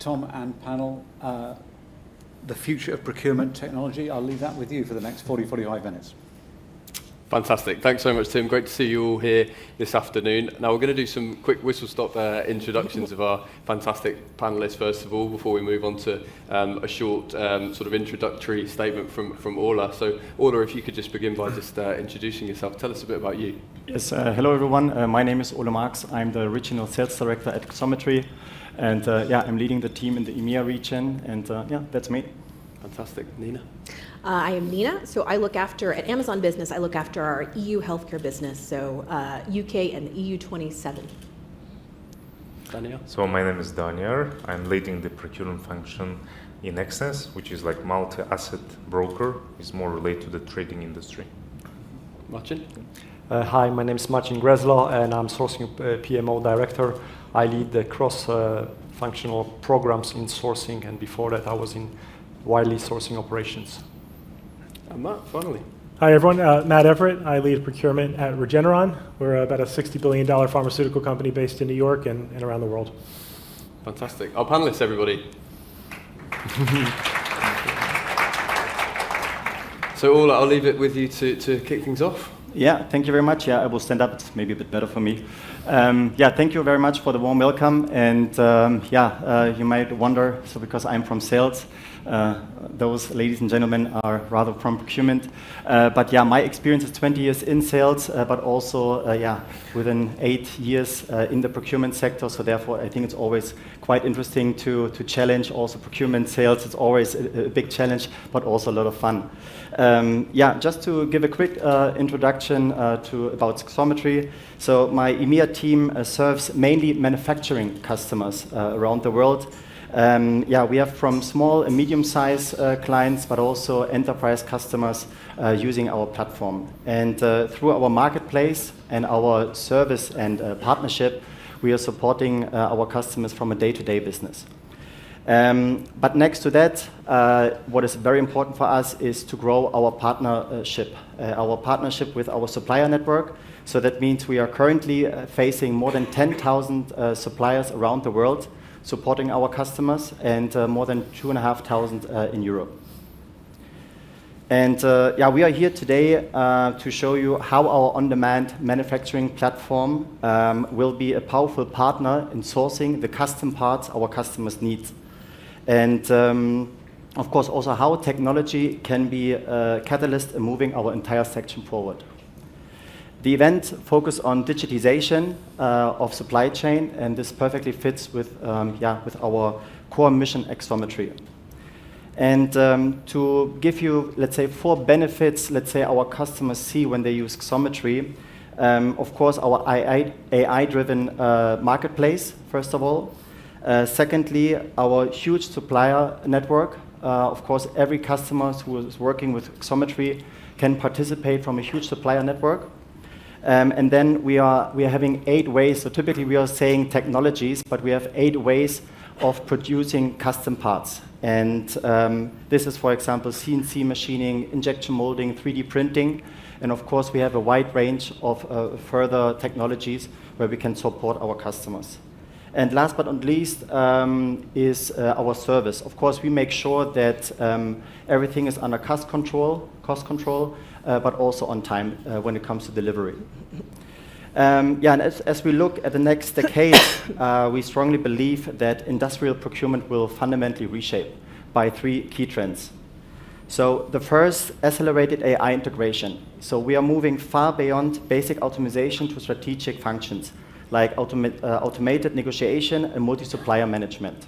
Tom and panel, the future of procurement technology. I'll leave that with you for the next 45 minutes. Fantastic. Thanks so much, Tim. Great to see you all here this afternoon. Now, we're going to do some quick whistle-stop introductions of our fantastic panelists, first of all, before we move on to a short sort of introductory statement from Ola. So, Ola, if you could just begin by just introducing yourself. Tell us a bit about you. Yes, hello, everyone. My name is Ola Marx. I'm the Regional Sales Director at Xometry. And I'm leading the team in the EMEA region. And that's me. Fantastic. Nina? I am Nina. So I look after, at Amazon Business, I look after our EU healthcare business, so UK and EU 27. Daniel? So my name is Daniel. I'm leading the procurement function in Access, which is like multi-asset broker. It's more related to the trading industry. Marcin? Hi, my name is Marcin Greslo, and I'm Sourcing PMO Director. I lead the cross-functional programs in sourcing, and before that I was in widely sourcing operations. And Matt, finally. Hi, everyone. Matt Everett. I lead procurement at Regeneron. We're about a $60 billion pharmaceutical company based in New York and around the world. Fantastic. Our panelists, everybody. So, Ola, I'll leave it with you to kick things off. Yeah, thank you very much. Yeah, I will stand up. It's maybe a bit better for me. Thank you very much for the warm welcome. And you might wonder, so because I'm from sales, those ladies and gentlemen are rather from procurement. My experience is 20 years in sales, but also, within 8 years in the procurement sector. So therefore, I think it's always quite interesting to challenge also procurement sales. It's always a big challenge, but also a lot of fun. Just to give a quick introduction about Xometry. So my EMEA team serves mainly manufacturing customers around the world. We have from small and medium-sized clients, but also enterprise customers using our platform. And through our marketplace and our service and partnership, we are supporting our customers from a day-to-day business. But next to that, what is very important for us is to grow our partnership with our supplier network. So that means we are currently facing more than 10,000 suppliers around the world, supporting our customers, and more than 2,500 in Europe. And we are here today to show you how our on-demand manufacturing platform will be a powerful partner in sourcing the custom parts our customers need. And of course also how technology can be a catalyst in moving our entire section forward. The event focuses on digitization of supply chain, and this perfectly fits with our core mission at Xometry. And to give you, let's say, 4 benefits, our customers see when they use Xometry. Of course, our AI-driven marketplace, first of all. Secondly, our huge supplier network. Of course, every customer who is working with Xometry can participate from a huge supplier network. And then we are having 8 ways. So typically we are saying technologies, but we have 8 ways of producing custom parts. And this is, for example, CNC machining, injection molding, 3D printing. And of course, we have a wide range of further technologies where we can support our customers. And last but not least is our service. Of course, we make sure that everything is under cost control, but also on time when it comes to delivery. And as we look at the next decade, we strongly believe that industrial procurement will fundamentally reshape by 3 key trends. So the first, accelerated AI integration. So we are moving far beyond basic optimization to strategic functions, like automated negotiation and multi-supplier management.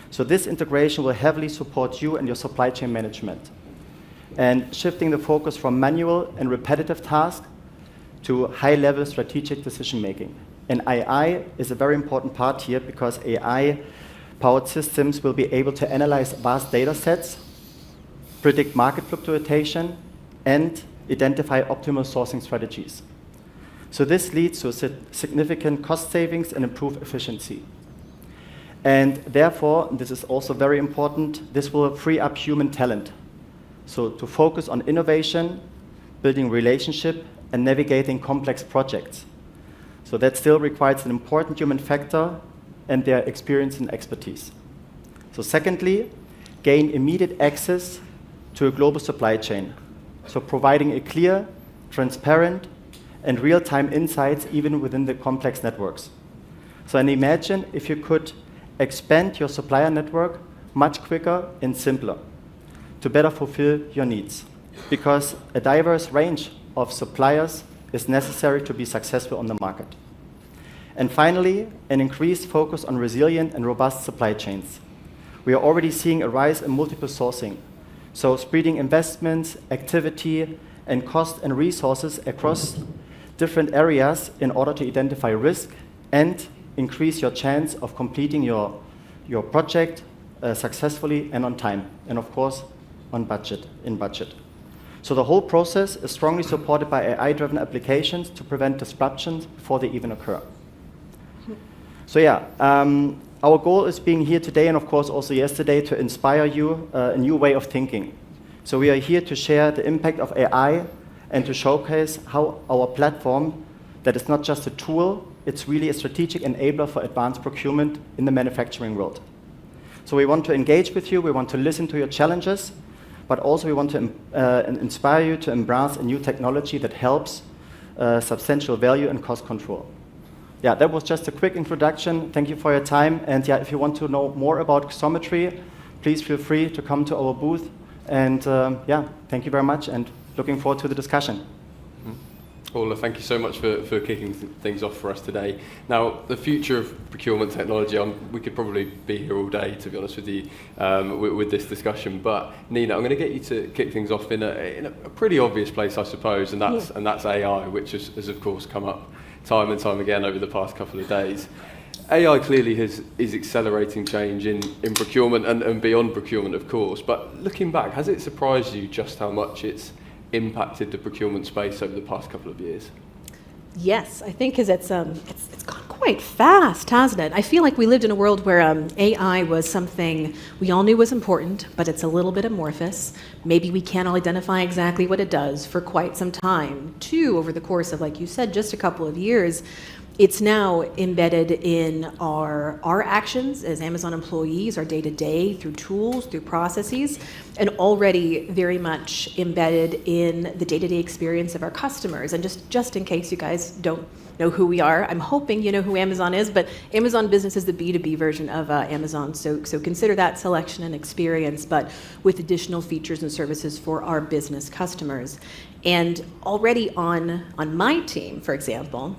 So this integration will heavily support you and your supply chain management, and shifting the focus from manual and repetitive tasks to high-level strategic decision-making. And AI is a very important part here because AI-powered systems will be able to analyze vast data sets, predict market fluctuation, and identify optimal sourcing strategies. So this leads to significant cost savings and improved efficiency. And therefore, this is also very important, this will free up human talent. So to focus on innovation, building relationship, and navigating complex projects. So that still requires an important human factor and their experience and expertise. So secondly, gain immediate access to a global supply chain. So providing a clear, transparent, and real-time insights even within the complex networks. So and imagine if you could expand your supplier network much quicker and simpler to better fulfill your needs. Because a diverse range of suppliers is necessary to be successful on the market. And finally, an increased focus on resilient and robust supply chains. We are already seeing a rise in multiple sourcing. So spreading investments, activity, and cost and resources across different areas in order to identify risk and increase your chance of completing your project successfully and on time, and of course, in budget. So the whole process is strongly supported by AI-driven applications to prevent disruptions before they even occur. So yeah, our goal is being here today and of course also yesterday to inspire you a new way of thinking. So we are here to share the impact of AI and to showcase how our platform, that is not just a tool, it's really a strategic enabler for advanced procurement in the manufacturing world. So we want to engage with you, we want to listen to your challenges, but also we want to inspire you to embrace a new technology that helps substantial value and cost control. Yeah, that was just a quick introduction. Thank you for your time. And yeah, if you want to know more about Xometry, please feel free to come to our booth. And yeah, thank you very much and looking forward to the discussion. Paula, thank you so much for kicking things off for us today. Now, the future of procurement technology, we could probably be here all day, to be honest with you, with this discussion. But Nina, I'm going to get you to kick things off in a pretty obvious place, I suppose, and that's AI, which has of course come up time and time again over the past couple of days. AI clearly is accelerating change in procurement and beyond procurement, of course. But looking back, has it surprised you just how much it's impacted the procurement space over the past couple of years? Yes, I think because it's gone quite fast, hasn't it? I feel like we lived in a world where AI was something we all knew was important, but it's a little bit amorphous. Maybe we can't all identify exactly what it does for quite some time. Two, over the course of, like you said, just a couple of years, it's now embedded in our actions as Amazon employees, our day-to-day, through tools, through processes, and already very much embedded in the day-to-day experience of our customers. And just in case you guys don't know who we are, I'm hoping you know who Amazon is, but Amazon Business is the B2B version of Amazon, so consider that selection and experience, but with additional features and services for our business customers. And already on my team, for example,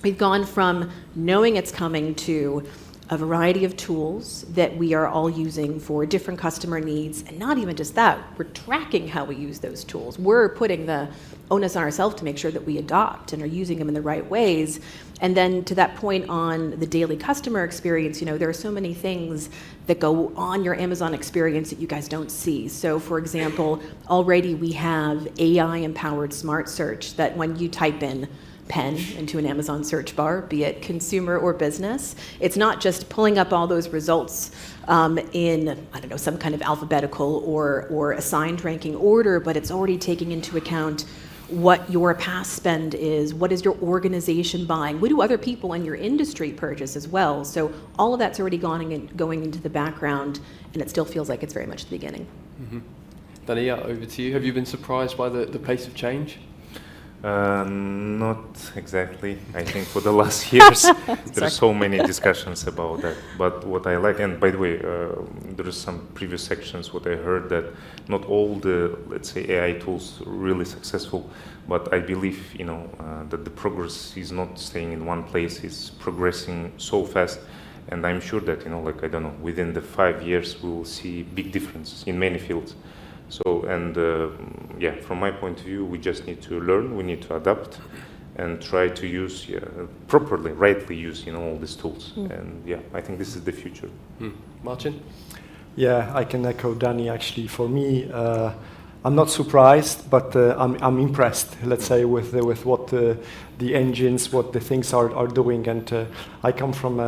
we've gone from knowing it's coming to a variety of tools that we are all using for different customer needs, and not even just that, we're tracking how we use those tools. We're putting the onus on ourselves to make sure that we adopt and are using them in the right ways. And then to that point on the daily customer experience, there are so many things that go on your Amazon experience that you guys don't see. So for example, already we have AI-empowered smart search that when you type in pen into an Amazon search bar, be it consumer or business, it's not just pulling up all those results in, I don't know, some kind of alphabetical or assigned ranking order, but it's already taking into account what your past spend is, what is your organization buying, what do other people in your industry purchase as well. So all of that's already going into the background, and it still feels like it's very much the beginning. Mm-hmm. Dania, over to you. Have you been surprised by the pace of change? Not exactly. I think for the last years there are so many discussions about that. But what I like, and by the way, there are some previous sections what I heard that not all the, let's say, AI tools are really successful. But I believe, that the progress is not staying in one place; it's progressing so fast. And I'm sure that, within the 5 years we will see big differences in many fields. So, and from my point of view, we just need to learn, we need to adapt and try to use, properly, rightly use, all these tools. And I think this is the future. Martin? Yeah, I can echo Danny actually. For me, I'm not surprised, but I'm impressed, let's say, with what the engines, what the things are doing. And I come from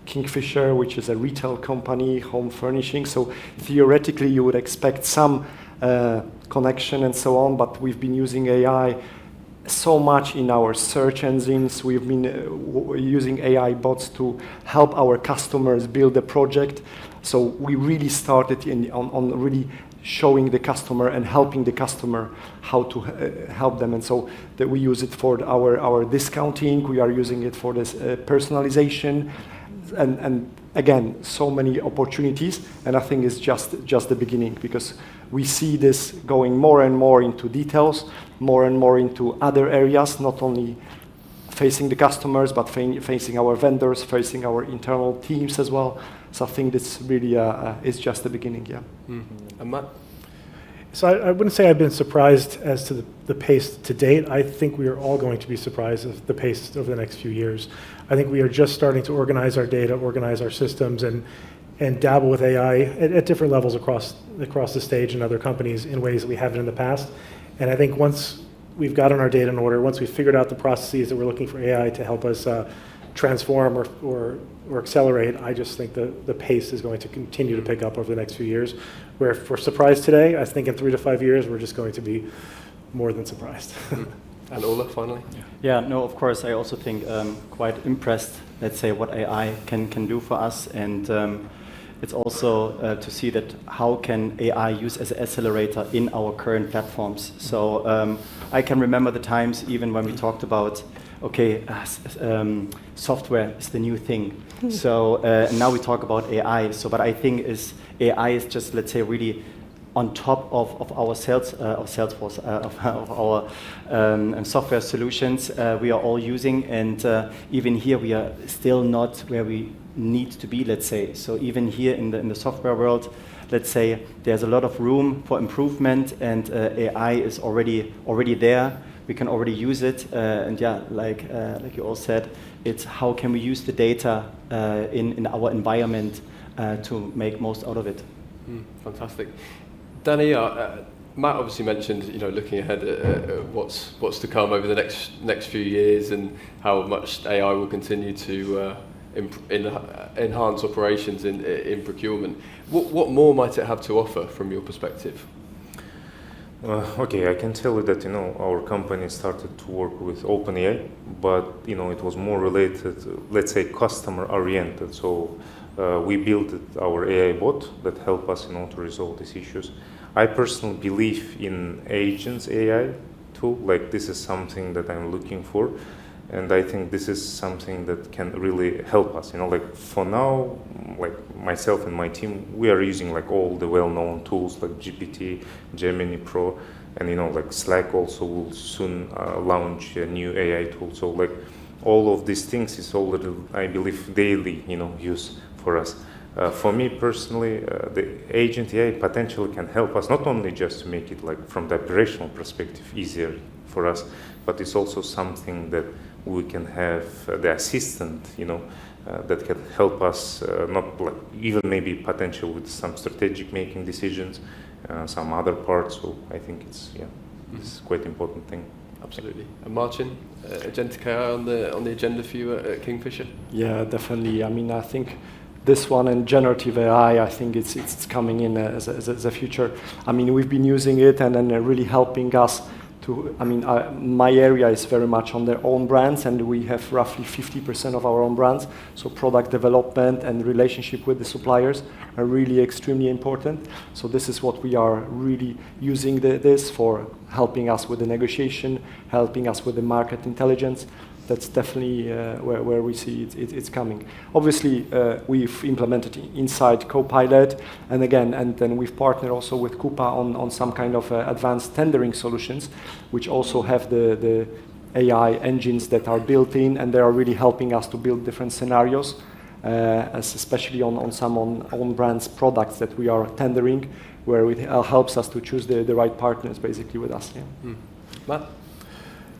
Kingfisher, which is a retail company, home furnishing. So theoretically, you would expect some connection and so on, but we've been using AI so much in our search engines. We've been using AI bots to help our customers build a project. So we really started on really showing the customer and helping the customer how to help them. And so that we use it for our discounting. We are using it for this personalization. And again, so many opportunities. And I think it's just the beginning, because we see this going more and more into details, more and more into other areas, not only facing the customers, but facing our vendors, facing our internal teams as well. So I think this really is just the beginning, yeah. Mm-hmm. And Matt? So I wouldn't say I've been surprised as to the pace to date. I think we are all going to be surprised at the pace over the next few years. I think we are just starting to organize our data, organize our systems, and dabble with AI at different levels across the stage in other companies in ways that we haven't in the past. And I think once we've gotten our data in order, once we've figured out the processes that we're looking for AI to help us transform or accelerate, I just think the pace is going to continue to pick up over the next few years. Where if we're surprised today, I think in 3 to 5 years, we're just going to be more than surprised. And Ola, finally? Yeah, no, of course, I also think quite impressed, let's say, what AI can do for us. And it's also to see that how can AI use as an accelerator in our current platforms. So I can remember the times even when we talked about, okay, software is the new thing. So now we talk about AI. So what I think is AI is just, let's say, really on top of our Salesforce, of our software solutions we are all using. And even here we are still not where we need to be, let's say. So even here in the software world, let's say there's a lot of room for improvement, and AI is already there. We can already use it, and yeah, like you all said, it's how can we use the data in our environment to make most out of it. Fantastic. Danny, Matt obviously mentioned, looking ahead at what's to come over the next few years and how much AI will continue to enhance operations in procurement. What more might it have to offer from your perspective? Okay, I can tell you that our company started to work with OpenAI, but it was more related, let's say, customer oriented. So we built our AI bot that help us to resolve these issues. I personally believe in agents AI tool. Like, this is something that I'm looking for, and I think this is something that can really help us. Like, for now, like myself and my team, we are using like all the well-known tools like GPT, Gemini Pro, and like Slack also will soon launch a new AI tool. So like all of these things is already, I believe, daily use for us. For me personally, the agent AI potentially can help us not only just to make it like from the operational perspective easier for us, but it's also something that we can have the assistant, that can help us not like even maybe potential with some strategic making decisions, some other parts. So I think it's it's quite important thing. Absolutely. And Marcin, agentic AI on the agenda for you at Kingfisher? Yeah, definitely. I mean, I think this one and generative AI, I think it's coming in as a future. I mean, we've been using it and then really helping us to, my area is very much on their own brands, and we have roughly 50% of our own brands. So product development and relationship with the suppliers are really extremely important. So this is what we are really using this for, helping us with the negotiation, helping us with the market intelligence. That's definitely where we see it's coming. Obviously, we've implemented inside Copilot, and then we've partnered also with Coupa on some kind of advanced tendering solutions, which also have the AI engines that are built in, and they are really helping us to build different scenarios, especially on some own brands products that we are tendering, where it helps us to choose the right partners basically with us. Yeah. Matt?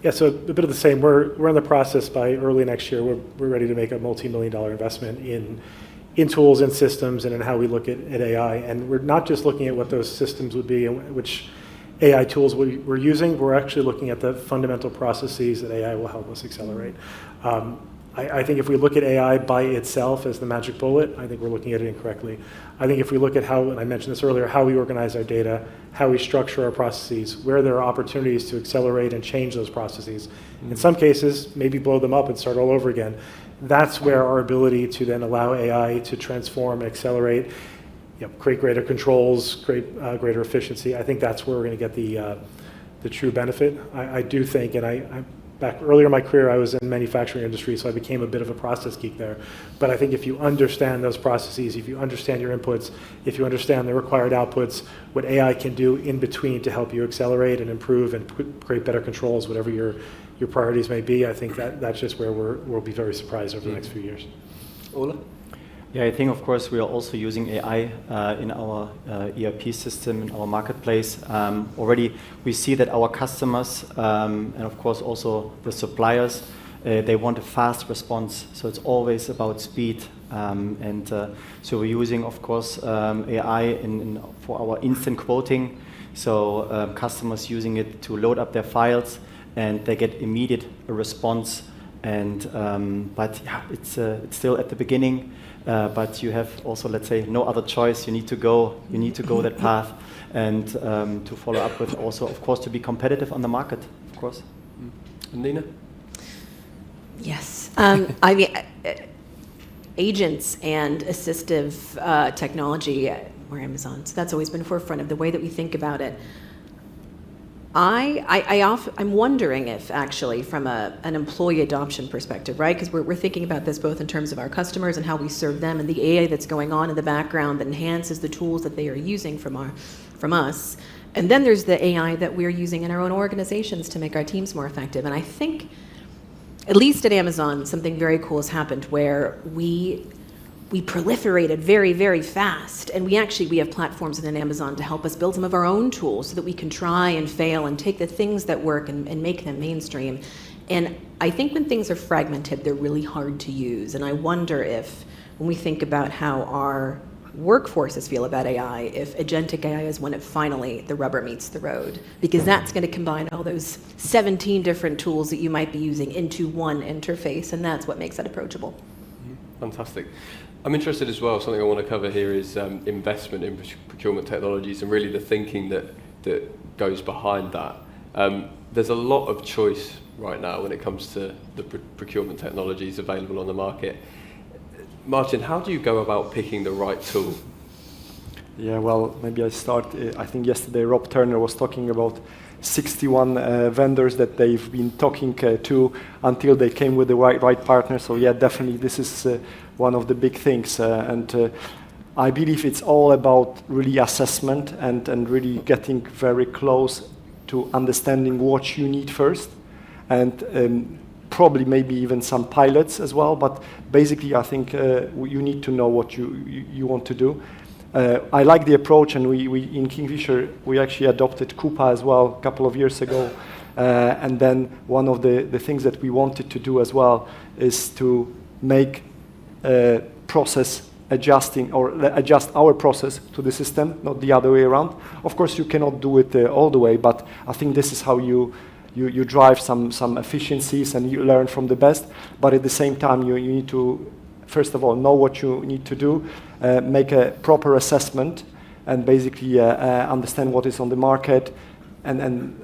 Yeah, so a bit of the same. We're in the process. By early next year, we're ready to make a multi-million-dollar investment in tools and systems and in how we look at AI. And we're not just looking at what those systems would be and which AI tools we're using. We're actually looking at the fundamental processes that AI will help us accelerate. I think if we look at AI by itself as the magic bullet, I think we're looking at it incorrectly. I think if we look at how, and I mentioned this earlier, how we organize our data, how we structure our processes, where there are opportunities to accelerate and change those processes, in some cases, maybe blow them up and start all over again, that's where our ability to then allow AI to transform, accelerate, create greater controls, create greater efficiency. I think that's where we're going to get the true benefit. I do think, and I back earlier in my career, I was in manufacturing industry, so I became a bit of a process geek there. But I think if you understand those processes, if you understand your inputs, if you understand the required outputs, what AI can do in between to help you accelerate and improve and create better controls, whatever your priorities may be, I think that's just where we'll be very surprised over the next few years. Ola? Yeah, I think, of course, we are also using AI in our ERP system, in our marketplace. Already, we see that our customers, and of course also the suppliers, they want a fast response. So it's always about speed. So we're using, of course, AI for our instant quoting. So customers using it to load up their files, and they get immediate response. But yeah, it's still at the beginning. But you have also, let's say, no other choice. You need to go that path, and to follow up with also, of course, to be competitive on the market, of course. And Nina? Yes. I mean, agents and assistive technology, we're Amazon, so that's always been forefront of the way that we think about it. I'm wondering if actually from an employee adoption perspective, right? Because we're thinking about this both in terms of our customers and how we serve them, and the AI that's going on in the background that enhances the tools that they are using from us. And then there's the AI that we're using in our own organizations to make our teams more effective. And I think, at least at Amazon, something very cool has happened where we proliferated very, very fast. And we have platforms within Amazon to help us build some of our own tools so that we can try and fail and take the things that work and make them mainstream. And I think when things are fragmented, they're really hard to use. And I wonder if, when we think about how our workforces feel about AI, if agentic AI is when the rubber meets the road. Because that's going to combine all those 17 different tools that you might be using into one interface. And that's what makes it approachable. Fantastic. I'm interested as well, something I want to cover here is investment in procurement technologies and really the thinking that goes behind that. There's a lot of choice right now when it comes to the procurement technologies available on the market. Martin, how do you go about picking the right tool? Yeah, well, maybe I start. I think yesterday Rob Turner was talking about 61 vendors that they've been talking to until they came with the right partner. So yeah, definitely this is one of the big things. And I believe it's all about really assessment and really getting very close to understanding what you need first. And probably maybe even some pilots as well. But basically, I think you need to know what you want to do. I like the approach, and we in Kingfisher, we actually adopted Coupa as well a couple of years ago. And then one of the things that we wanted to do as well is to make process adjusting or adjust our process to the system, not the other way around. Of course, you cannot do it all the way, but I think this is how you drive some efficiencies and you learn from the best. But at the same time, you need to, first of all, know what you need to do, make a proper assessment, and basically understand what is on the market, and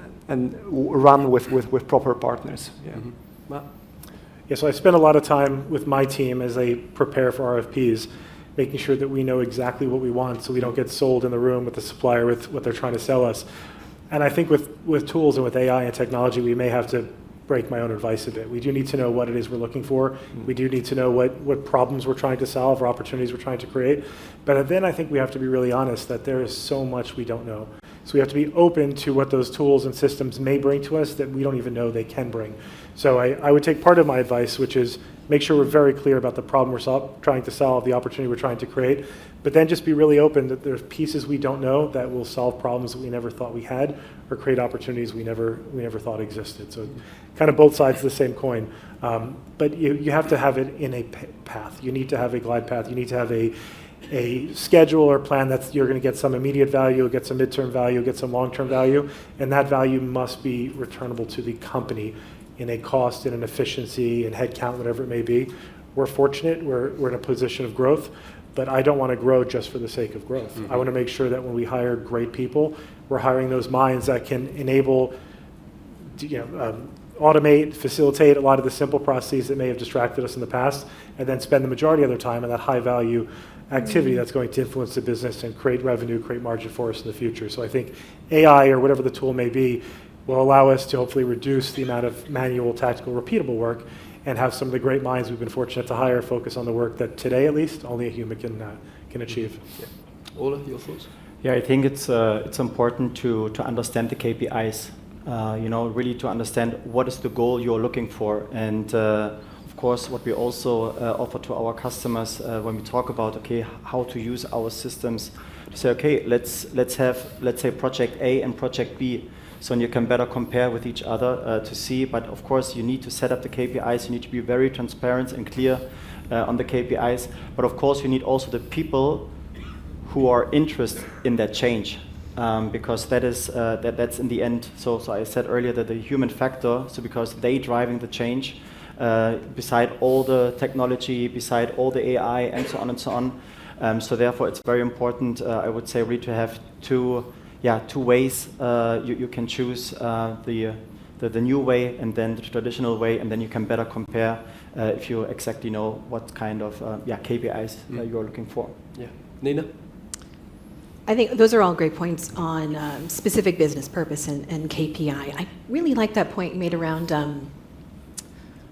run with proper partners. Yeah. Mm-hmm. Matt? Yeah, so I spend a lot of time with my team as they prepare for RFPs, making sure that we know exactly what we want so we don't get sold in the room with the supplier with what they're trying to sell us. And I think with tools and with AI and technology, we may have to break my own advice a bit. We do need to know what it is we're looking for. Mm-hmm. We do need to know what problems we're trying to solve or opportunities we're trying to create. But then I think we have to be really honest that there is so much we don't know. So we have to be open to what those tools and systems may bring to us that we don't even know they can bring. So I would take part of my advice, which is make sure we're very clear about the problem we're trying to solve, the opportunity we're trying to create, but then just be really open that there's pieces we don't know that will solve problems that we never thought we had or create opportunities we never thought existed. So kind of both sides of the same coin. But you have to have it in a path. You need to have a glide path. You need to have a schedule or plan that you're going to get some immediate value, get some midterm value, get some long-term value, and that value must be returnable to the company. in a cost, in an efficiency, in headcount, whatever it may be. We're fortunate, we're in a position of growth, but I don't want to grow just for the sake of growth. I want to make sure that when we hire great people, we're hiring those minds that can enable, automate, facilitate a lot of the simple processes that may have distracted us in the past, and then spend the majority of their time on that high value activity that's going to influence the business and create revenue, create margin for us in the future. So I think AI, or whatever the tool may be, will allow us to hopefully reduce the amount of manual, tactical, repeatable work, and have some of the great minds we've been fortunate to hire focus on the work that today, at least, only a human can achieve. Yeah. Ola, your thoughts? Yeah, I think it's important to understand the KPIs. Really to understand what is the goal you're looking for, and of course, what we also offer to our customers when we talk about how to use our systems. To say let's have, let's say, project A and project B, so you can better compare with each other to see. But of course, you need to set up the KPIs. You need to be very transparent and clear on the KPIs. But of course, you need also the people who are interested in that change, because that's in the end. So I said earlier that the human factor. So because they driving the change, beside all the technology, beside all the AI, and so on and so on. So therefore, it's very important. I would say really to have two ways. You can choose the new way and then the traditional way, and then you can better compare if you exactly know what kind of KPIs you're looking for. Yeah, Nina. I think those are all great points on specific business purpose and KPI. I really like that point you made around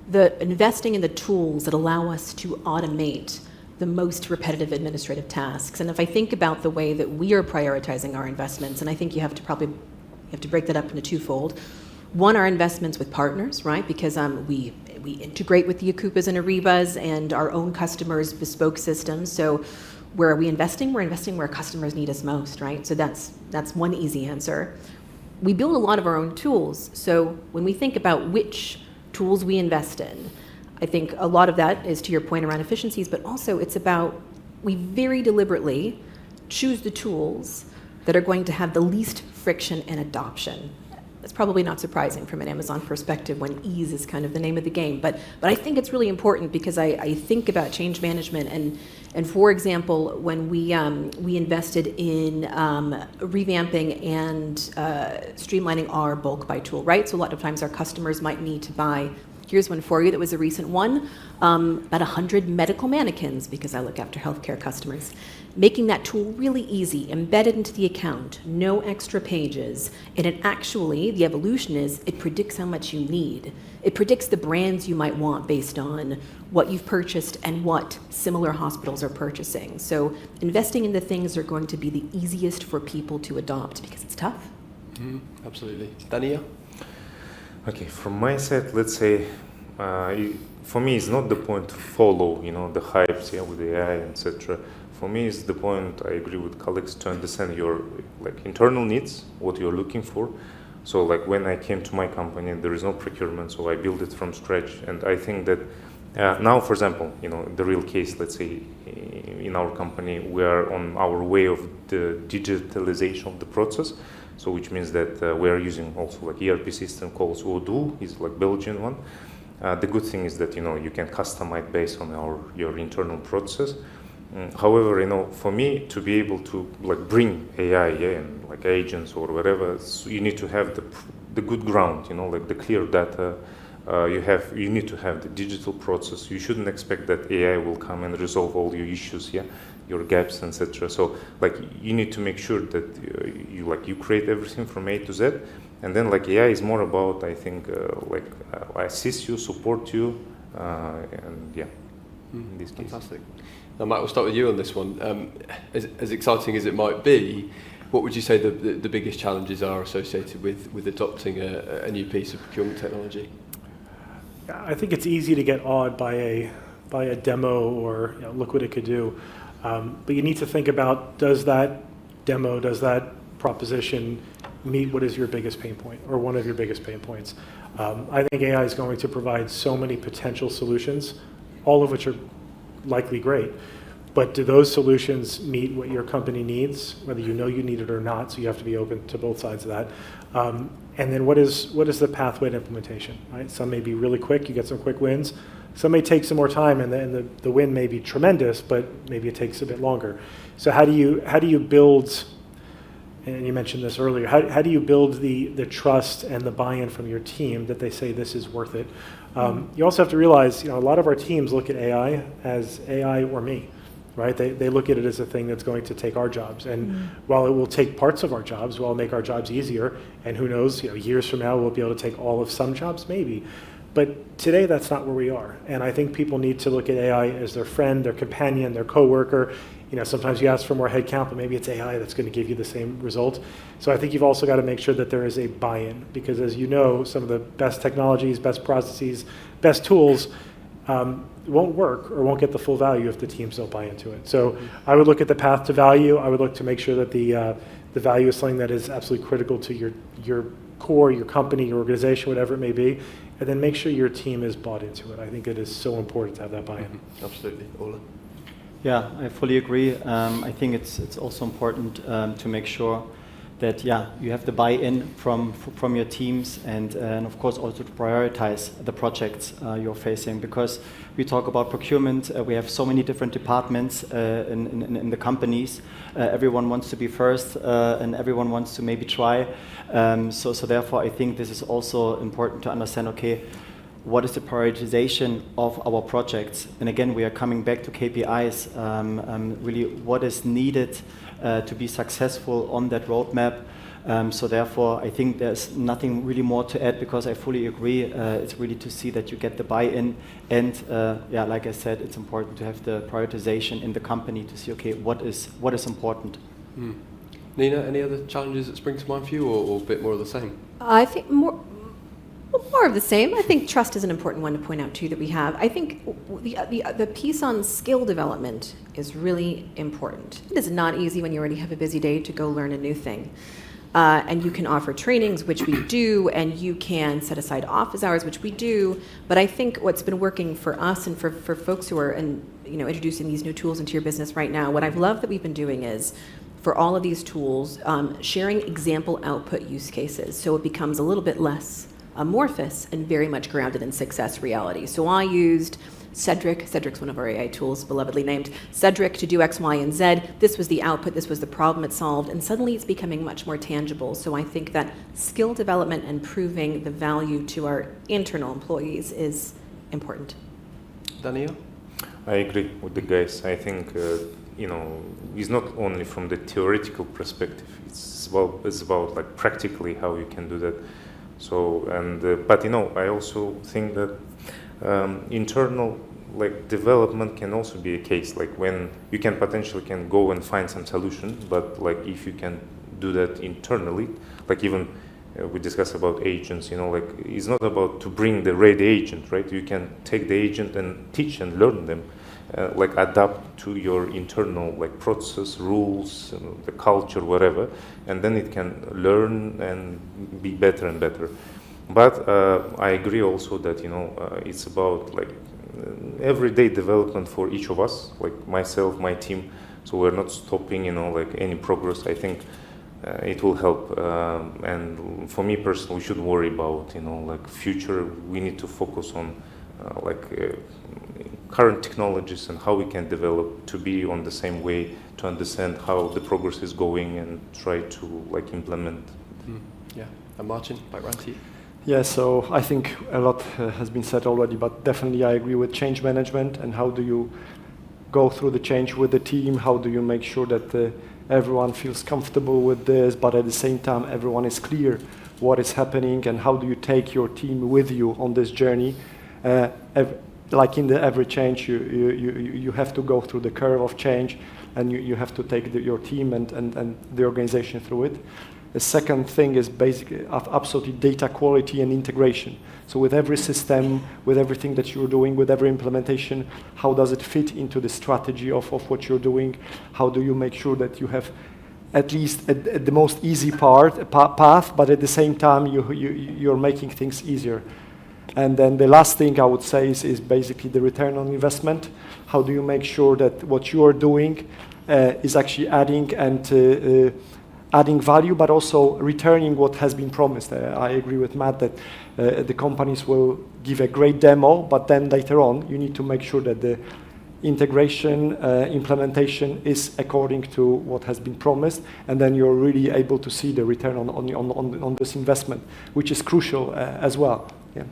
the investing in the tools that allow us to automate the most repetitive administrative tasks. And if I think about the way that we are prioritizing our investments, and I think you have to break that up into twofold. One, our investments with partners, right? Because we integrate with the Akupas and Aribas and our own customers' bespoke systems. So where are we investing? We're investing where customers need us most, right? So that's one easy answer. We build a lot of our own tools. So when we think about which tools we invest in, I think a lot of that is to your point around efficiencies, but also it's about we very deliberately choose the tools that are going to have the least friction and adoption. That's probably not surprising from an Amazon perspective when ease is kind of the name of the game. But I think it's really important because I think about change management and for example, when we invested in revamping and streamlining our bulk buy tool, right? So a lot of times our customers might need to buy. Here's one for you that was a recent one, about 100 medical mannequins, because I look after healthcare customers. Making that tool really easy, embedded into the account, no extra pages, and it actually, the evolution is, it predicts how much you need. It predicts the brands you might want based on what you've purchased and what similar hospitals are purchasing. So investing in the things that are going to be the easiest for people to adopt, because it's tough. Absolutely. Dania? Okay, from my side, let's say, for me, it's not the point to follow, the hypes, with AI, etc. For me, it's the point, I agree with colleagues, to understand your internal needs, what you're looking for. So when I came to my company, there is no procurement, so I built it from scratch. And I think that now, for example, the real case, let's say, in our company, we are on our way of the digitalization of the process. So which means that we are using also ERP system called Odoo, is Belgian one. The good thing is that you can customize based on your internal process. However, for me to be able to bring AI and agents or whatever, so you need to have the good ground, the clear data. You need to have the digital process. You shouldn't expect that AI will come and resolve all your issues, your gaps, etc. So you need to make sure that you create everything from A to Z, and then AI is more about, I think, assist you, support you, and in this case. Fantastic. Now, Matt, we'll start with you on this one. As exciting as it might be, what would you say the biggest challenges are associated with adopting a new piece of procurement technology? I think it's easy to get awed by a demo or look what it could do. But you need to think about, does that demo, does that proposition meet what is your biggest pain point or one of your biggest pain points? I think AI is going to provide so many potential solutions, all of which are likely great. But do those solutions meet what your company needs, whether you know you need it or not? So you have to be open to both sides of that. And then what is the pathway to implementation, right? Some may be really quick, you get some quick wins. Some may take some more time, and then the win may be tremendous, but maybe it takes a bit longer. So how do you build, and you mentioned this earlier, how do you build the trust and the buy-in from your team that they say this is worth it? You also have to realize, a lot of our teams look at AI as AI or me, right? They look at it as a thing that's going to take our jobs. And while it will take parts of our jobs, while it'll make our jobs easier, and who knows, years from now we'll be able to take all of some jobs, maybe. But today that's not where we are. And I think people need to look at AI as their friend, their companion, their coworker. Sometimes you ask for more headcount, but maybe it's AI that's going to give you the same result. So I think you've also got to make sure that there is a buy-in, because as you know, some of the best technologies, best processes, best tools won't work or won't get the full value if the teams don't buy into it. So I would look at the path to value. I would look to make sure that the value is something that is absolutely critical to your core, your company, your organization, whatever it may be, and then make sure your team is bought into it. I think it is so important to have that buy-in. Absolutely. Ola? Yeah, I fully agree. I think it's also important to make sure that you have the buy-in from your teams, and of course also to prioritize the projects you're facing, because we talk about procurement. We have so many different departments in the companies. Everyone wants to be first, and everyone wants to maybe try. So therefore, I think this is also important to understand. Okay, what is the prioritization of our projects? And again, we are coming back to KPIs. Really, what is needed to be successful on that roadmap? So therefore, I think there's nothing really more to add, because I fully agree. It's really to see that you get the buy-in, and like I said, it's important to have the prioritization in the company to see, okay, what is important. Nina, any other challenges that spring to mind for you, or a bit more of the same? I think more of the same. I think trust is an important one to point out too that we have. I think the piece on skill development is really important. It is not easy when you already have a busy day to go learn a new thing. And you can offer trainings, which we do, and you can set aside office hours, which we do. But I think what's been working for us and for folks who are introducing these new tools into your business right now, what I've loved that we've been doing is, for all of these tools, sharing example output use cases, so it becomes a little bit less amorphous and very much grounded in success reality. So I used Cedric's one of our AI tools, belovedly named Cedric, to do X, Y, and Z. This was the output, this was the problem it solved, and suddenly it's becoming much more tangible. So I think that skill development and proving the value to our internal employees is important. Daniel? I agree with the guys. I think it's not only from the theoretical perspective. It's about like practically how you can do that. So but I also think that internal development can also be a case, like when you can potentially go and find some solution, but if you can do that internally, even we discuss about agents, it's not about to bring the ready agent, right? You can take the agent and teach and learn them, adapt to your internal process, rules, the culture, whatever, and then it can learn and be better and better. But I agree also that it's about everyday development for each of us, myself, my team. So we're not stopping any progress. I think it will help. And for me personally, we should worry about future. We need to focus on current technologies and how we can develop to be on the same way, to understand how the progress is going and try to implement. Yeah. And Martin, back round to you. Yeah, so I think a lot has been said already, but definitely I agree with change management and how do you go through the change with the team, how do you make sure that everyone feels comfortable with this, but at the same time everyone is clear what is happening, and how do you take your team with you on this journey. Like in every change, you have to go through the curve of change, and you have to take your team and the organization through it. The second thing is basically absolutely data quality and integration. So with every system, with everything that you're doing, with every implementation, how does it fit into the strategy of what you're doing? How do you make sure that you have at least at the most easy path, but at the same time you're making things easier? And then the last thing I would say is basically the return on investment. How do you make sure that what you are doing is actually adding and adding value, but also returning what has been promised. I agree with Matt that the companies will give a great demo, but then later on, you need to make sure that the integration, implementation is according to what has been promised, and then you're really able to see the return on this investment, which is crucial as well. Yeah.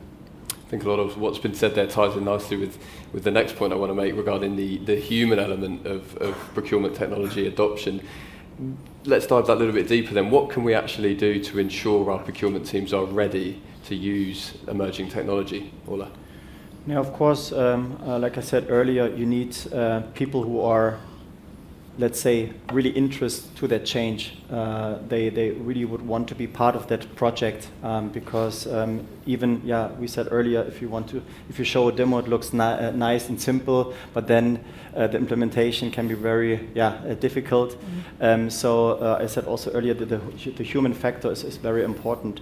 I think a lot of what's been said there ties in nicely with the next point I want to make regarding the human element of procurement technology adoption. Let's dive that a little bit deeper then. What can we actually do to ensure our procurement teams are ready to use emerging technology? Ola? Yeah, of course, like I said earlier, you need people who are, let's say, really interested to that change. They really would want to be part of that project because even, we said earlier, if you show a demo, it looks nice and simple, but then the implementation can be very difficult. So I said also earlier that the human factor is very important.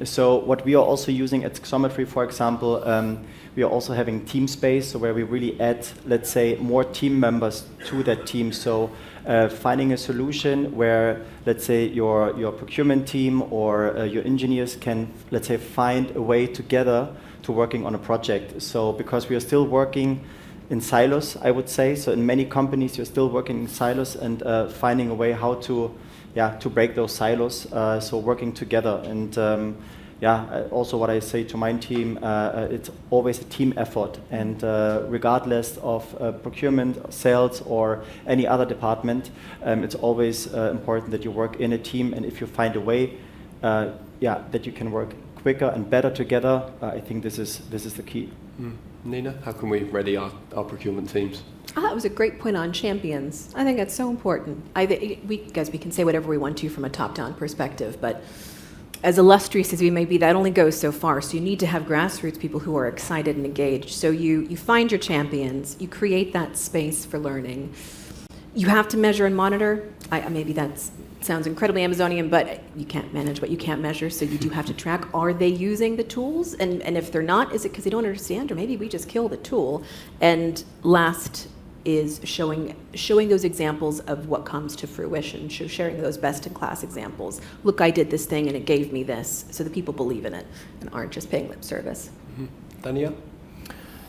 So what we are also using at Xometry, for example, we are also having team space, so where we really add, let's say, more team members to that team. So finding a solution where, let's say, your procurement team or your engineers can, let's say, find a way together to working on a project. So because we are still working in silos, I would say. So in many companies, you're still working in silos and finding a way how to break those silos. So working together. And also what I say to my team, it's always a team effort. And regardless of procurement, sales, or any other department, it's always important that you work in a team. And if you find a way, that you can work quicker and better together, I think this is the key. Nina, how can we ready our procurement teams? That was a great point on champions. I think that's so important. We can say whatever we want to from a top-down perspective, but as illustrious as we may be, that only goes so far. So you need to have grassroots people who are excited and engaged. So you find your champions, you create that space for learning. You have to measure and monitor. Maybe that sounds incredibly Amazonian, but you can't manage what you can't measure, so you do have to track, are they using the tools? And if they're not, is it because they don't understand, or maybe we just kill the tool? And last is showing those examples of what comes to fruition, sharing those best-in-class examples. Look, I did this thing and it gave me this, so that people believe in it and aren't just paying lip service. Daniel?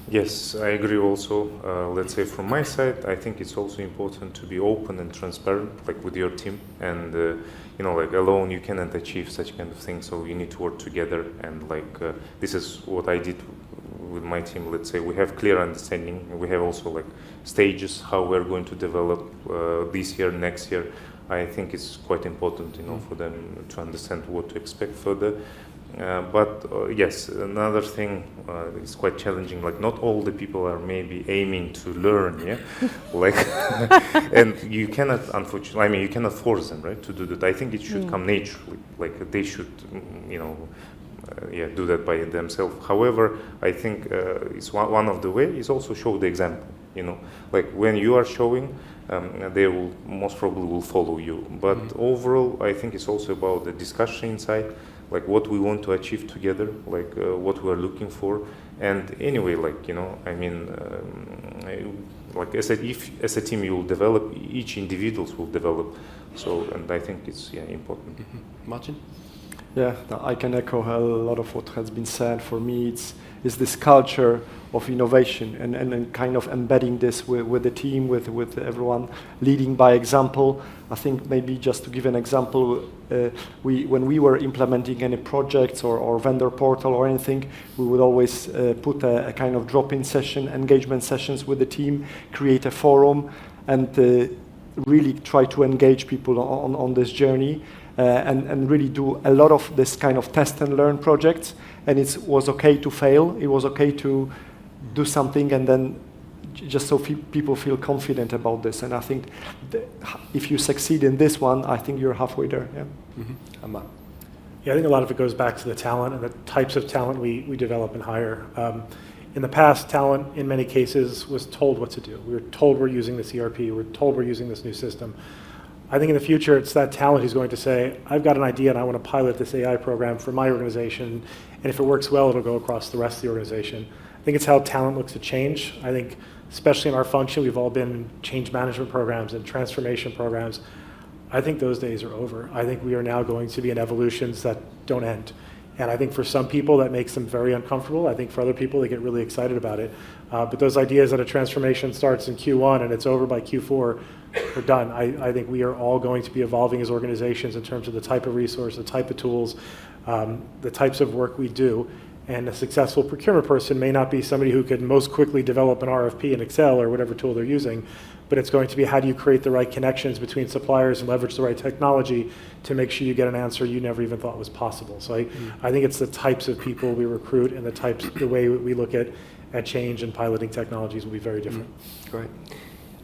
Yes, I agree also. Let's say from my side, I think it's also important to be open and transparent, like with your team. And, like alone you cannot achieve such kind of things, so you need to work together. And this is what I did with my team. Let's say we have clear understanding. We have also stages how we're going to develop this year, next year. I think it's quite important, for them to understand what to expect further. But yes, another thing is quite challenging. Not all the people are maybe aiming to learn, and you cannot, unfortunately, you cannot force them, right, to do that. I think it should come naturally. They should, do that by themselves. However, I think it's one of the ways is also show the example. When you are showing, they will most probably will follow you. But overall, I think it's also about the discussion inside. What we want to achieve together, what we are looking for, and anyway, as a team you will develop, each individuals will develop. So, and I think it's important. Martin? Yeah, I can echo a lot of what has been said. For me, it's this culture of innovation and kind of embedding this with the team, with everyone, leading by example. I think maybe just to give an example, when we were implementing any projects or vendor portal or anything, we would always put a kind of drop-in session, engagement sessions with the team, create a forum, and really try to engage people on this journey. And really do a lot of this kind of test and learn projects. And it was okay to fail. It was okay to do something and then just so people feel confident about this. And I think if you succeed in this one, I think you're halfway there. Yeah. I think a lot of it goes back to the talent and the types of talent we develop and hire. In the past, talent in many cases was told what to do. We were told we're using this ERP. We were told we're using this new system. I think in the future, it's that talent who's going to say, I've got an idea and I want to pilot this AI program for my organization. And if it works well, it'll go across the rest of the organization. I think it's how talent looks to change. I think, especially in our function, we've all been in change management programs and transformation programs. I think those days are over. I think we are now going to be in evolutions that don't end. And I think for some people that makes them very uncomfortable. I think for other people they get really excited about it. But those ideas that a transformation starts in Q1 and it's over by Q4 are done. I think we are all going to be evolving as organizations in terms of the type of resource, the type of tools, the types of work we do. And a successful procurement person may not be somebody who can most quickly develop an RFP in Excel or whatever tool they're using, but it's going to be how do you create the right connections between suppliers and leverage the right technology to make sure you get an answer you never even thought was possible. So I think it's the types of people we recruit and the way we look at change and piloting technologies will be very different. Great.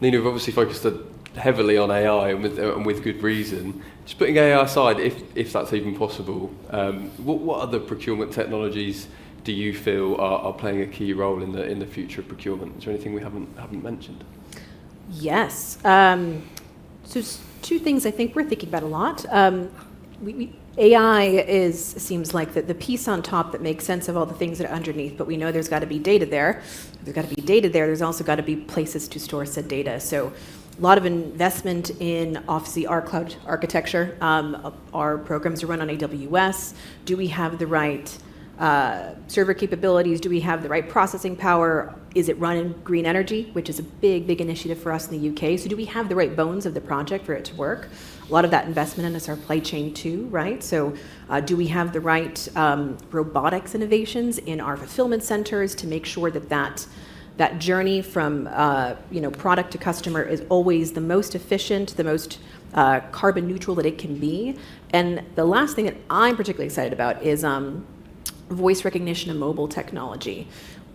Nina, we've obviously focused heavily on AI and with good reason. Just putting AI aside, if that's even possible, what other procurement technologies do you feel are playing a key role in the future of procurement? Is there anything we haven't mentioned? Yes. So two things I think we're thinking about a lot. AI seems like the piece on top that makes sense of all the things that are underneath, but we know there's got to be data there. There's got to be data there. There's also got to be places to store said data. So a lot of investment in, obviously, our cloud architecture. Our programs are run on AWS. Do we have the right server capabilities? Do we have the right processing power? Is it run in green energy, which is a big, big initiative for us in the UK? So do we have the right bones of the project for it to work? A lot of that investment in our supply chain too, right? So do we have the right robotics innovations in our fulfillment centers to make sure that journey from product to customer is always the most efficient, the most carbon neutral that it can be? And the last thing that I'm particularly excited about is voice recognition and mobile technology.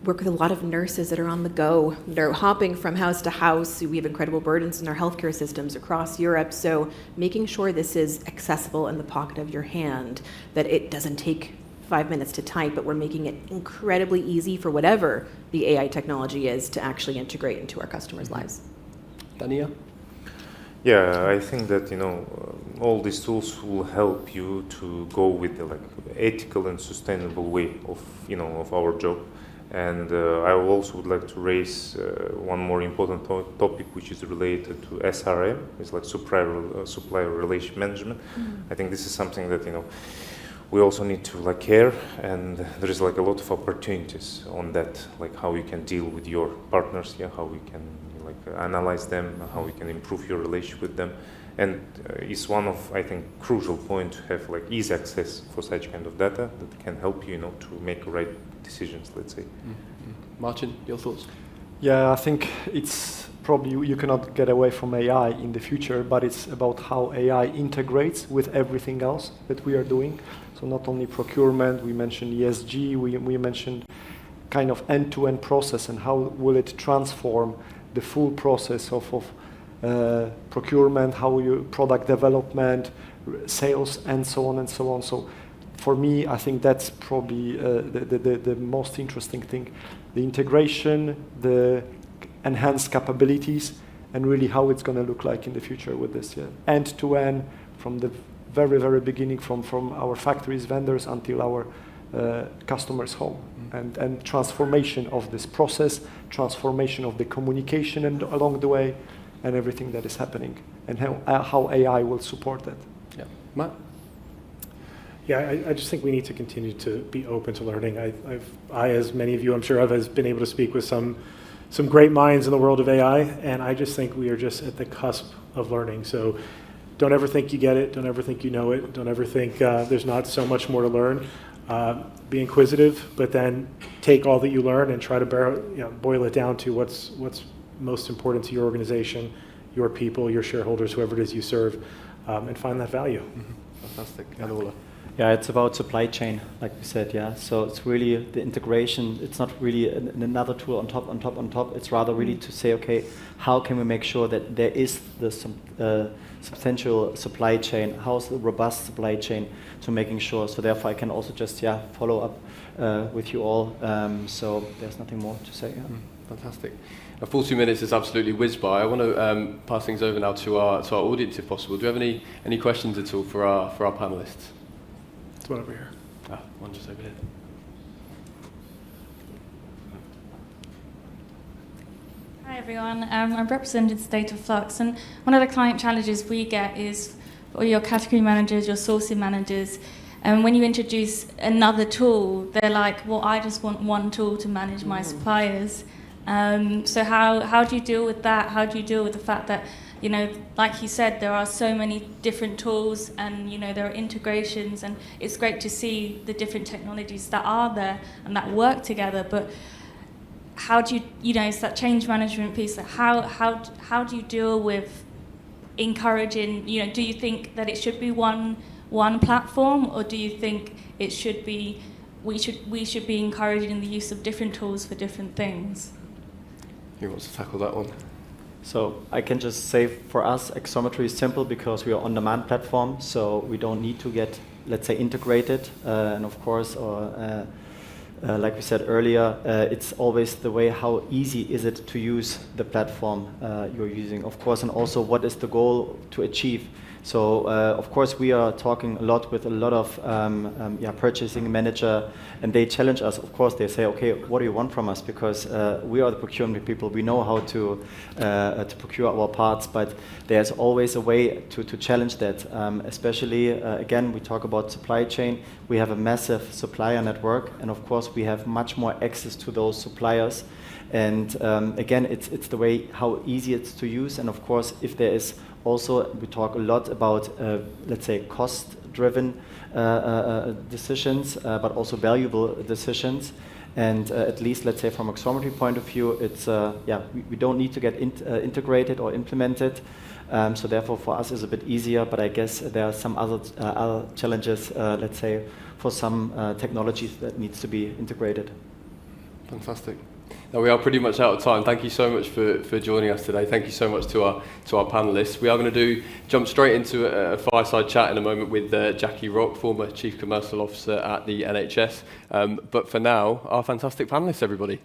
Work with a lot of nurses that are on the go. They're hopping from house to house. We have incredible burdens in our healthcare systems across Europe. So making sure this is accessible in the pocket of your hand, that it doesn't take 5 minutes to type, but we're making it incredibly easy for whatever the AI technology is to actually integrate into our customers' lives. Dania? Yeah, I think that all these tools will help you to go with the ethical and sustainable way of our job. And I also would like to raise one more important topic, which is related to SRM. It's like supplier relation management. I think this is something that we also need to care, and there is a lot of opportunities on that, how you can deal with your partners, how we can analyze them, how we can improve your relationship with them. And it's one of, I think, crucial point to have easy access for such kind of data that can help you, to make right decisions, let's say. Martin, your thoughts? Yeah, I think it's probably you cannot get away from AI in the future, but it's about how AI integrates with everything else that we are doing. So not only procurement, we mentioned ESG, we mentioned kind of end-to-end process and how will it transform the full process of procurement, how you product development, sales, and so on and so on. So for me, I think that's probably the most interesting thing. The integration, the enhanced capabilities, and really how it's going to look like in the future with this. End to end, from the very, very beginning, from our factories, vendors, until our customers' home. And transformation of this process, transformation of the communication and along the way, and everything that is happening, and how AI will support that. Yeah, Matt? Yeah, I just think we need to continue to be open to learning. I, as many of you I'm sure of, has been able to speak with some great minds in the world of AI, and I just think we are just at the cusp of learning. So don't ever think you get it. Don't ever think you know it. Don't ever think there's not so much more to learn. Be inquisitive, but then take all that you learn and try to boil it down to what's most important to your organization, your people, your shareholders, whoever it is you serve, and find that value. Fantastic. And Ola? Yeah, it's about supply chain, like we said, yeah. So it's really the integration. It's not really another tool on top. It's rather really to say, okay, how can we make sure that there is the substantial supply chain? How's the robust supply chain to making sure? So therefore, I can also just, follow up with you all. So there's nothing more to say. Yeah. Fantastic. 40 minutes is absolutely whizzed by. I want to pass things over now to our audience, if possible. Do you have any questions at all for our panelists? It's one over here. One just over here. Hi everyone, I'm representing State of Flux, and one of the client challenges we get is or your category managers, your sourcing managers, and when you introduce another tool, they're like, well, I just want one tool to manage my suppliers. So how do you deal with that? How do you deal with the fact that, you know, like you said, there are so many different tools and, you know, there are integrations, and it's great to see the different technologies that are there and that work together, but how do you know, it's that change management piece, that how do you deal with encouraging, you know, do you think that it should be one platform, or do you think it should be, we should be encouraging the use of different tools for different things? Who wants to tackle that one? So I can just say for us, Axometry is simple because we are on-demand platform, so we don't need to get, let's say, integrated. And of course, like we said earlier, it's always the way how easy is it to use the platform you're using, of course, and also what is the goal to achieve. So of course we are talking a lot with a lot of purchasing manager, and they challenge us. Of course they say, okay, what do you want from us? Because we are the procurement people. We know how to procure our parts, but there's always a way to challenge that. Especially again, we talk about supply chain. We have a massive supplier network, and of course we have much more access to those suppliers. And again, it's the way how easy it's to use, and of course if there is also, we talk a lot about, let's say, cost-driven decisions, but also valuable decisions. And at least, let's say, from a Axometry point of view, it's we don't need to get integrated or implemented. So therefore, for us, it's a bit easier. But I guess there are some other challenges, let's say, for some technologies that needs to be integrated. Fantastic. Now we are pretty much out of time. Thank you so much for joining us today. Thank you so much to our panellists. We are going to jump straight into a fireside chat in a moment with Jackie Rock, former Chief Commercial Officer at the NHS. But for now, our fantastic panellists, everybody.